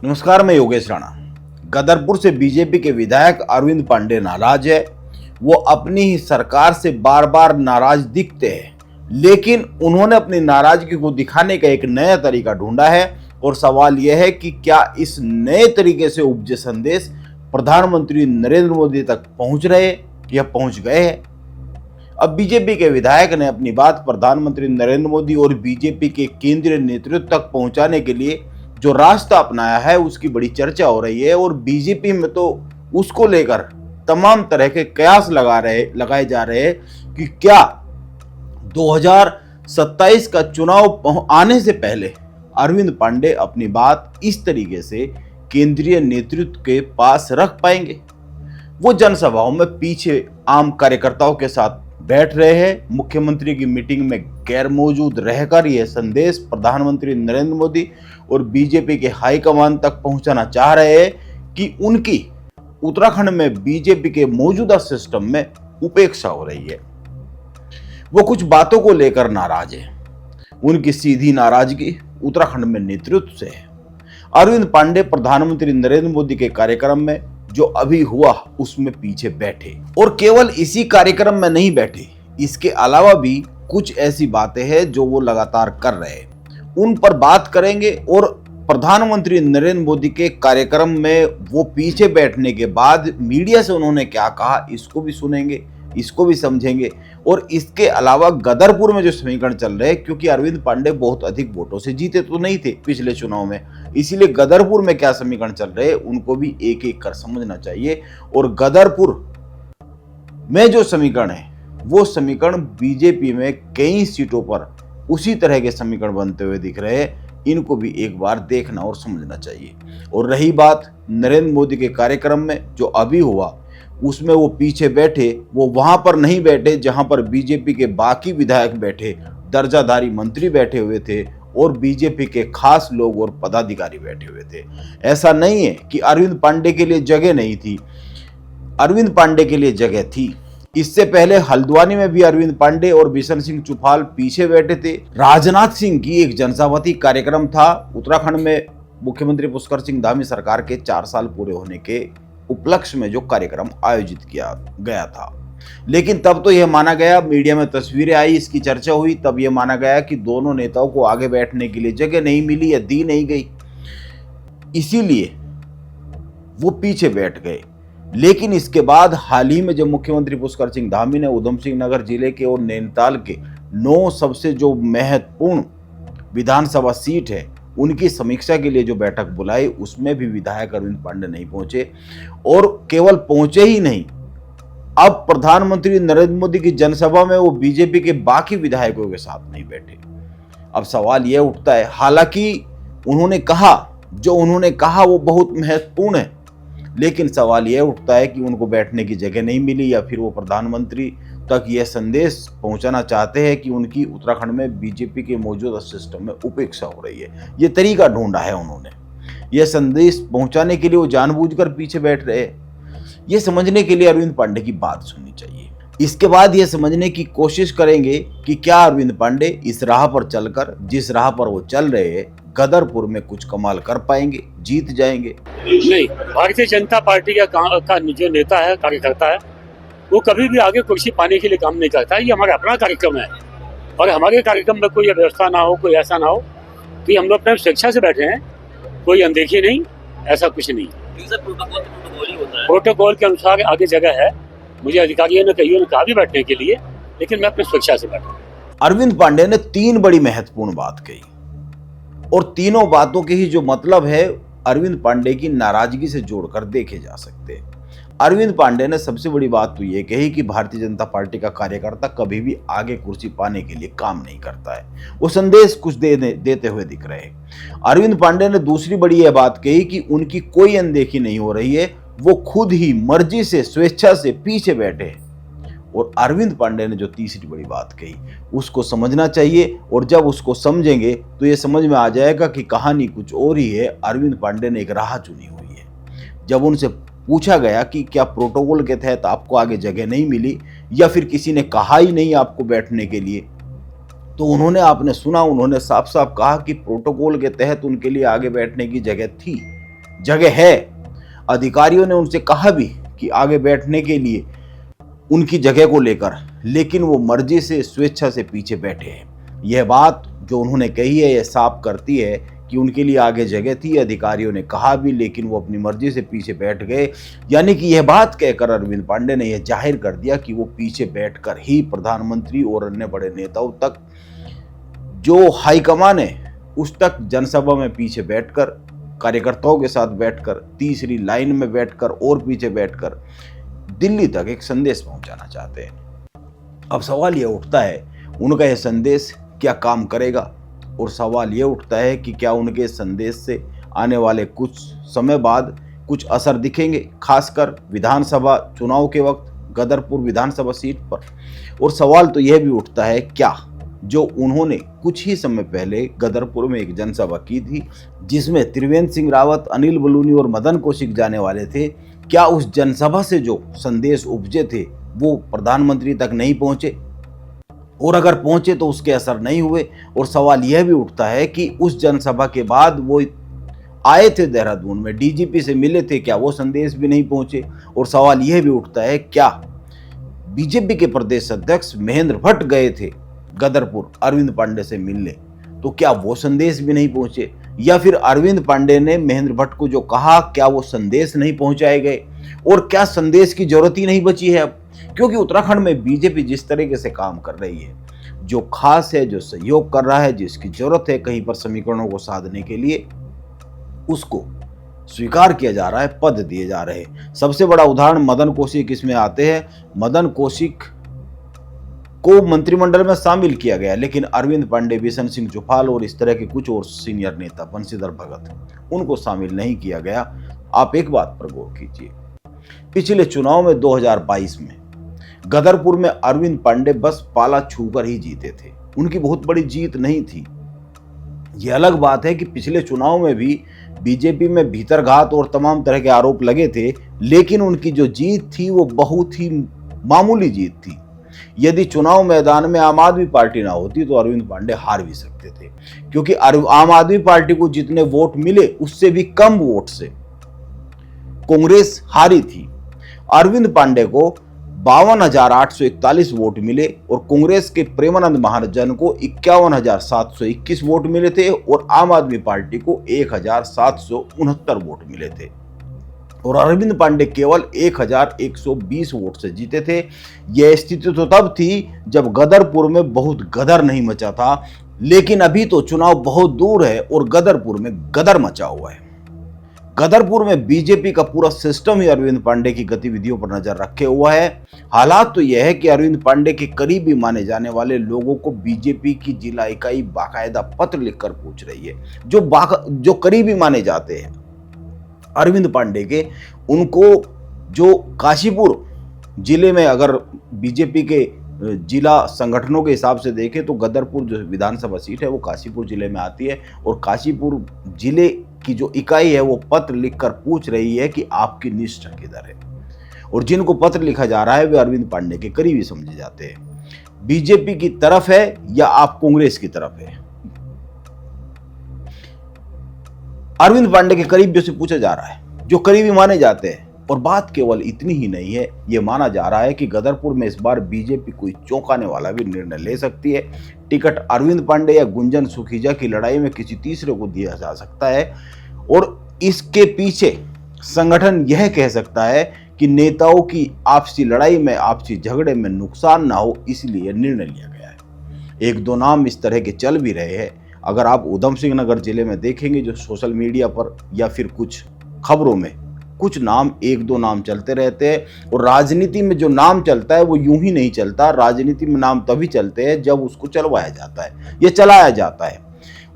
नमस्कार, मैं योगेश राणा। गदरपुर से बीजेपी के विधायक अरविंद पांडे नाराज है। वो अपनी ही सरकार से बार बार नाराज दिखते हैं, लेकिन उन्होंने अपनी नाराजगी को दिखाने का एक नया तरीका ढूंढा है। और सवाल यह है कि क्या इस नए तरीके से उपजे संदेश प्रधानमंत्री नरेंद्र मोदी तक पहुंच रहे या पहुंच गए हैं। अब बीजेपी के विधायक ने अपनी बात प्रधानमंत्री नरेंद्र मोदी और बीजेपी के केंद्रीय नेतृत्व तक पहुंचाने के लिए जो रास्ता अपनाया है उसकी बड़ी चर्चा हो रही है। और बीजेपी में तो उसको लेकर तमाम तरह के कयास लगाए जा रहे हैं कि क्या 2027 का चुनाव आने से पहले अरविंद पांडे अपनी बात इस तरीके से केंद्रीय नेतृत्व के पास रख पाएंगे। वो जनसभाओं में पीछे आम कार्यकर्ताओं के साथ बैठ रहे हैं। मुख्यमंत्री की मीटिंग में गैर मौजूद रहकर यह संदेश प्रधानमंत्री नरेंद्र मोदी और बीजेपी के हाईकमान तक पहुंचाना चाह रहे हैं कि उनकी उत्तराखंड में बीजेपी के मौजूदा सिस्टम में उपेक्षा हो रही है। वो कुछ बातों को लेकर नाराज है। उनकी सीधी नाराजगी उत्तराखंड में नेतृत्व से है। अरविंद पांडे प्रधानमंत्री नरेंद्र मोदी के कार्यक्रम में जो अभी हुआ उसमें पीछे बैठे, और केवल इसी कार्यक्रम में नहीं बैठे, इसके अलावा भी कुछ ऐसी बातें हैं जो वो लगातार कर रहे हैं। उन पर बात करेंगे। और प्रधानमंत्री नरेंद्र मोदी के कार्यक्रम में वो पीछे बैठने के बाद मीडिया से उन्होंने क्या कहा, इसको भी सुनेंगे, इसको भी समझेंगे। और इसके अलावा गदरपुर में जो समीकरण चल रहे हैं, क्योंकि अरविंद पांडे बहुत अधिक वोटों से जीते तो नहीं थे पिछले चुनाव में, इसीलिए गदरपुर में क्या समीकरण चल रहे हैं उनको भी एक एक कर समझना चाहिए। और गदरपुर में जो समीकरण है वो समीकरण बीजेपी में कई सीटों पर उसी तरह के समीकरण बनते हुए दिख रहे हैं। इनको भी एक बार देखना और समझना चाहिए। और रही बात नरेंद्र मोदी के कार्यक्रम में जो अभी हुआ, उसमें वो पीछे बैठे, वो वहां पर नहीं बैठे जहां पर बीजेपी के बाकी विधायक बैठे, दर्जाधारी मंत्री बैठे हुए थे और बीजेपी के खास लोग और पदाधिकारी बैठे हुए थे। ऐसा नहीं है कि अरविंद पांडे के लिए जगह नहीं थी, अरविंद पांडे के लिए जगह थी। इससे पहले हल्द्वानी में भी अरविंद पांडे और बिशन सिंह चुफाल पीछे बैठे थे। राजनाथ सिंह की एक जनसभापति कार्यक्रम था उत्तराखंड में, मुख्यमंत्री पुष्कर सिंह धामी सरकार के 4 साल पूरे होने के उपलक्ष्य में जो कार्यक्रम आयोजित किया गया था। लेकिन तब तो यह माना गया, मीडिया में तस्वीरें आई, इसकी चर्चा हुई, तब यह माना गया कि दोनों नेताओं को आगे बैठने के लिए जगह नहीं मिली या दी नहीं गई, इसीलिए वो पीछे बैठ गए। लेकिन इसके बाद हाल ही में जब मुख्यमंत्री पुष्कर सिंह धामी ने उधम सिंह नगर जिले के और नैनीताल के 9 सबसे जो महत्वपूर्ण विधानसभा सीट है उनकी समीक्षा के लिए जो बैठक बुलाई, उसमें भी विधायक अरविंद पांडे नहीं पहुंचे। और केवल पहुंचे ही नहीं, अब प्रधानमंत्री नरेंद्र मोदी की जनसभा में वो बीजेपी के बाकी विधायकों के साथ नहीं बैठे। अब सवाल यह उठता है, हालांकि उन्होंने कहा वो बहुत महत्वपूर्ण है, लेकिन सवाल यह उठता है कि उनको बैठने की जगह नहीं मिली, या फिर वो प्रधानमंत्री तक यह संदेश पहुंचाना चाहते हैं कि उनकी उत्तराखंड में बीजेपी के मौजूदा सिस्टम में उपेक्षा हो रही है। ये तरीका ढूंढा है उन्होंने, यह संदेश पहुंचाने के लिए वो जानबूझकर पीछे बैठ रहे हैं। ये समझने के लिए अरविंद पांडे की बात सुननी चाहिए। इसके बाद यह समझने की कोशिश करेंगे कि क्या अरविंद पांडे इस राह पर चलकर, जिस राह पर वो चल रहे हैं, गदरपुर में कुछ कमाल कर पाएंगे, जीत जाएंगे। नहीं, भारतीय जनता पार्टी का जो नेता है, कार्यकर्ता है, वो कभी भी आगे कुर्सी पाने के लिए काम नहीं करता है। ये हमारा अपना कार्यक्रम है और हमारे कार्यक्रम में कोई व्यवस्था ना हो, कोई ऐसा ना हो कि हम लोग अपने स्वेच्छा से बैठे हैं, कोई अनदेखी नहीं, ऐसा कुछ नहीं। प्रोटोकॉल के अनुसार आगे जगह है, मुझे अधिकारियों ने कहा भी बैठने के लिए, लेकिन मैं अपनी स्वेच्छा से बैठा। अरविंद पांडे ने 3 बड़ी महत्वपूर्ण बात कही, और तीनों बातों के ही जो मतलब है अरविंद पांडे की नाराजगी से जोड़कर देखे जा सकते हैं। अरविंद पांडे ने सबसे बड़ी बात तो यह कही कि भारतीय जनता पार्टी का कार्यकर्ता कभी भी आगे कुर्सी पाने के लिए काम नहीं करता है, वो संदेश कुछ देते हुए दिख रहे हैं। अरविंद पांडे ने दूसरी बड़ी यह बात कही कि उनकी कोई अनदेखी नहीं हो रही है, वो खुद ही मर्जी से, स्वेच्छा से पीछे बैठे हैं। और अरविंद पांडे ने जो तीसरी बड़ी बात कही उसको समझना चाहिए, और जब उसको समझेंगे तो ये समझ में आ जाएगा कि कहानी कुछ और ही है। अरविंद पांडे ने एक राह चुनी हुई है। जब उनसे पूछा गया कि क्या प्रोटोकॉल के तहत आपको आगे जगह नहीं मिली, या फिर किसी ने कहा ही नहीं आपको बैठने के लिए, तो उन्होंने साफ साफ कहा कि प्रोटोकॉल के तहत उनके लिए आगे बैठने की जगह थी, जगह है। अधिकारियों ने उनसे कहा भी कि आगे बैठने के लिए उनकी जगह को लेकर, लेकिन वो मर्जी से स्वेच्छा से पीछे बैठे हैं। यह बात जो उन्होंने कही है यह साफ करती है कि उनके लिए आगे जगह थी, अधिकारियों ने कहा भी, लेकिन वो अपनी मर्जी से पीछे बैठ गए। यानी कि यह बात कहकर अरविंद पांडे ने यह जाहिर कर दिया कि वो पीछे बैठकर ही प्रधानमंत्री और अन्य बड़े नेताओं तक, जो हाईकमान है उस तक जनसभा में पीछे बैठकर, कार्यकर्ताओं के साथ बैठकर, तीसरी लाइन में बैठकर और पीछे बैठकर दिल्ली तक एक संदेश पहुंचाना चाहते हैं। अब सवाल यह उठता है उनका यह संदेश क्या काम करेगा, और सवाल यह उठता है कि क्या उनके संदेश से आने वाले कुछ समय बाद कुछ असर दिखेंगे, खासकर विधानसभा चुनाव के वक्त गदरपुर विधानसभा सीट पर। और सवाल तो यह भी उठता है क्या जो उन्होंने कुछ ही समय पहले गदरपुर में एक जनसभा की थी जिसमें त्रिवेंद्र सिंह रावत, अनिल बलूनी और मदन कौशिक जाने वाले थे, क्या उस जनसभा से जो संदेश उपजे थे वो प्रधानमंत्री तक नहीं पहुंचे, और अगर पहुंचे तो उसके असर नहीं हुए। और सवाल यह भी उठता है कि उस जनसभा के बाद वो आए थे देहरादून में, डीजीपी से मिले थे, क्या वो संदेश भी नहीं पहुंचे। और सवाल यह भी उठता है क्या बीजेपी के प्रदेश अध्यक्ष महेंद्र भट्ट गए थे गदरपुर अरविंद पांडे से मिलने, तो क्या वो संदेश भी नहीं पहुंचे, या फिर अरविंद पांडे ने महेंद्र भट्ट को जो कहा क्या वो संदेश नहीं पहुंचाए गए, और क्या संदेश की जरूरत ही नहीं बची है अब, क्योंकि उत्तराखंड में बीजेपी जिस तरीके से काम कर रही है, जो खास है, जो सहयोग कर रहा है, जिसकी जरूरत है कहीं पर समीकरणों को साधने के लिए, उसको स्वीकार किया जा रहा है, पद दिए जा रहे हैं। सबसे बड़ा उदाहरण मदन कौशिक इसमें आते हैं। मदन कौशिक को मंत्रिमंडल में शामिल किया गया, लेकिन अरविंद पांडे, बिशन सिंह जुफाल और इस तरह के कुछ और सीनियर नेता, बंशीधर भगत, उनको शामिल नहीं किया गया। आप एक बात पर गौर कीजिए, पिछले चुनाव में 2022 में गदरपुर में अरविंद पांडे बस पाला छूकर ही जीते थे, उनकी बहुत बड़ी जीत नहीं थी। यह अलग बात है कि पिछले चुनाव में भी बीजेपी में भीतरघात और तमाम तरह के आरोप लगे थे, लेकिन उनकी जो जीत थी वो बहुत ही मामूली जीत थी। यदि चुनाव मैदान में आम आदमी पार्टी ना होती तो अरविंद पांडे हार भी सकते थे, क्योंकि आम आदमी पार्टी को जितने वोट मिले उससे भी कम वोट से कांग्रेस हारी थी। अरविंद पांडे को 52,841 वोट मिले और कांग्रेस के प्रेमानंद महाजन को 51,721 वोट मिले थे, और आम आदमी पार्टी को 1,769 वोट मिले थे, और अरविंद पांडे केवल 1,120 वोट से जीते थे। यह स्थिति तो तब थी जब गदरपुर में बहुत गदर नहीं मचा था, लेकिन अभी तो चुनाव बहुत दूर है और गदरपुर में गदर मचा हुआ है। गदरपुर में बीजेपी का पूरा सिस्टम ही अरविंद पांडे की गतिविधियों पर नजर रखे हुआ है। हालात तो यह है कि अरविंद पांडे के करीबी माने जाने वाले लोगों को बीजेपी की जिला इकाई बाकायदा पत्र लिखकर पूछ रही है, जो करीबी माने जाते हैं अरविंद पांडे के, उनको जो काशीपुर जिले में, अगर बीजेपी के जिला संगठनों के हिसाब से देखें तो गदरपुर जो विधानसभा सीट है वो काशीपुर जिले में आती है, और काशीपुर जिले की जो इकाई है वो पत्र लिखकर पूछ रही है कि आपकी निष्ठा किधर है, और जिनको पत्र लिखा जा रहा है वे अरविंद पांडे के करीबी समझे जाते हैं। बीजेपी की तरफ है या आप कांग्रेस की तरफ है, अरविंद पांडे के करीबियों से पूछा जा रहा है, जो करीबी माने जाते हैं। और बात केवल इतनी ही नहीं है, यह माना जा रहा है कि गदरपुर में इस बार बीजेपी कोई चौंकाने वाला भी निर्णय ले सकती है। टिकट अरविंद पांडे या गुंजन सुखीजा की लड़ाई में किसी तीसरे को दिया जा सकता है, और इसके पीछे संगठन यह कह सकता है कि नेताओं की आपसी लड़ाई में, आपसी झगड़े में नुकसान ना हो, इसलिए निर्णय लिया गया है। एक दो नाम इस तरह के चल भी रहे हैं। अगर आप उधम सिंह नगर जिले में देखेंगे, जो सोशल मीडिया पर या फिर कुछ खबरों में कुछ नाम, एक दो नाम चलते रहते हैं, और राजनीति में जो नाम चलता है वो यूं ही नहीं चलता। राजनीति में नाम तभी चलते हैं जब उसको चलवाया जाता है, ये चलाया जाता है,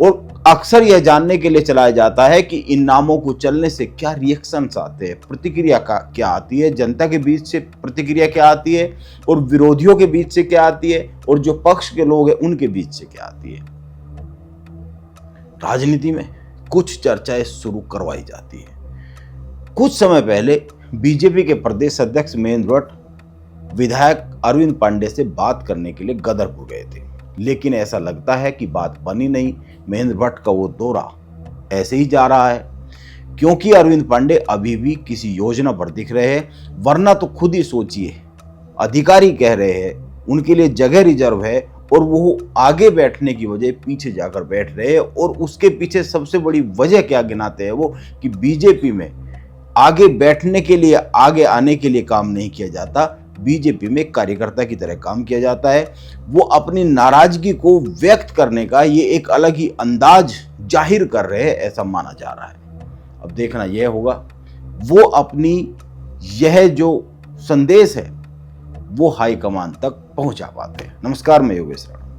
और अक्सर यह जानने के लिए चलाया जाता है कि इन नामों को चलने से क्या रिएक्शंस आते हैं, प्रतिक्रिया क्या आती है, जनता के बीच से प्रतिक्रिया क्या आती है, और विरोधियों के बीच से क्या आती है, और जो पक्ष के लोग हैं उनके बीच से क्या आती है। राजनीति में कुछ चर्चाएं शुरू करवाई जाती है। कुछ समय पहले बीजेपी के प्रदेश अध्यक्ष महेंद्र भट्ट विधायक अरविंद पांडे से बात करने के लिए गदरपुर गए थे, लेकिन ऐसा लगता है कि बात बनी नहीं। महेंद्र भट्ट का वो दौरा ऐसे ही जा रहा है। क्योंकि अरविंद पांडे अभी भी किसी योजना पर दिख रहे हैं, वरना तो खुद ही सोचिए, अधिकारी कह रहे हैं उनके लिए जगह रिजर्व है और वो आगे बैठने की वजह पीछे जाकर बैठ रहे हैं। और उसके पीछे सबसे बड़ी वजह क्या गिनाते हैं वो, कि बीजेपी में आगे बैठने के लिए, आगे आने के लिए काम नहीं किया जाता, बीजेपी में कार्यकर्ता की तरह काम किया जाता है। वो अपनी नाराजगी को व्यक्त करने का ये एक अलग ही अंदाज जाहिर कर रहे हैं, ऐसा माना जा रहा है। अब देखना यह होगा वो अपनी यह जो संदेश है वो हाईकमान तक पहुंचा पाते हैं। नमस्कार, मैं योगेश राणा।